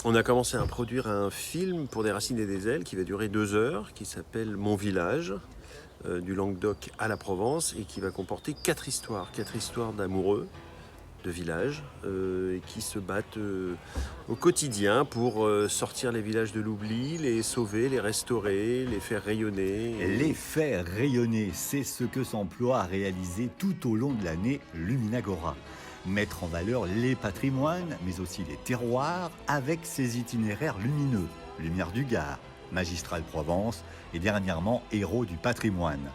On a commencé à produire un film pour des racines et des ailes qui va durer 2 heures, qui s'appelle Mon village, du Languedoc à la Provence, et qui va comporter 4 histoires d'amoureux de village et qui se battent au quotidien pour sortir les villages de l'oubli, les sauver, les restaurer, les faire rayonner. Les faire rayonner, c'est ce que s'emploie à réaliser tout au long de l'année Luminagora. Mettre en valeur les patrimoines, mais aussi les terroirs, avec ses itinéraires lumineux. Lumière du Gard, Magistral Provence et dernièrement Héros du patrimoine.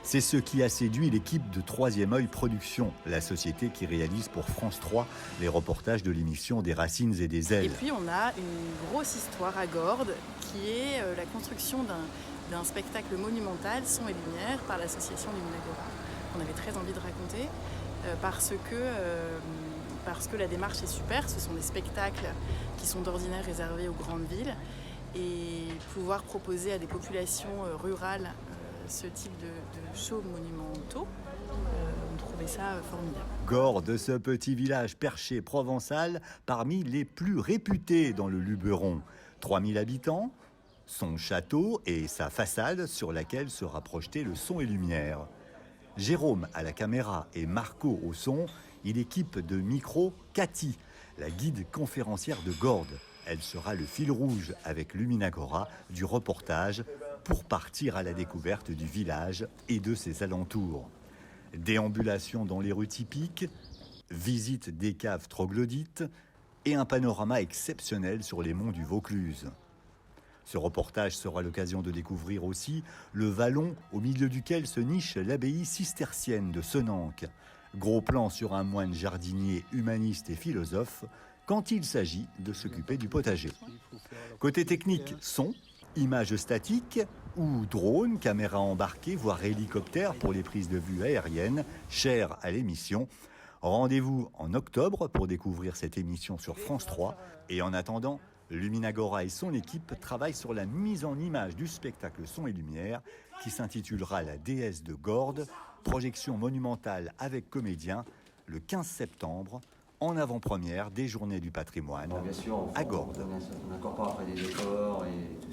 C'est ce qui a séduit l'équipe de Troisième Œil Productions, la société qui réalise pour France 3 les reportages de l'émission Des Racines et des Et Ailes. puis on a une grosse histoire à Gordes qui est la construction d'un spectacle monumental, son et lumière, par l'association Luminagora. On avait très envie de raconter parce que la démarche est super. Ce sont des spectacles qui sont d'ordinaire réservés aux grandes villes et pouvoir proposer à des populations rurales ce type de shows monumentaux, on trouvait ça formidable. Gordes, ce petit village perché provençal, parmi les plus réputés dans le Luberon. 3000 habitants, son château et sa façade sur laquelle sera projeté le son et lumière. Jérôme à la caméra et Marco au son, il équipe de micro Cathy, la guide conférencière de Gordes. Elle sera le fil rouge avec Luminagora du reportage pour partir à la découverte du village et de ses alentours. Déambulation dans les rues typiques, visite des caves troglodytes et un panorama exceptionnel sur les monts du Vaucluse. Ce reportage sera l'occasion de découvrir aussi le vallon au milieu duquel se niche l'abbaye cistercienne de Senanque. Gros plan sur un moine jardinier humaniste et philosophe quand il s'agit de s'occuper du potager. Côté technique, son, images statiques ou drone, caméra embarquée, voire hélicoptère pour les prises de vue aériennes, chères à l'émission. Rendez-vous en octobre pour découvrir cette émission sur France 3. Et en attendant, Luminagora et son équipe travaillent sur la mise en image du spectacle Son et Lumière qui s'intitulera La déesse de Gordes, projection monumentale avec comédiens le 15 septembre, en avant-première des Journées du patrimoine Bien sûr, à Gordes. on incorpore après des décors et tout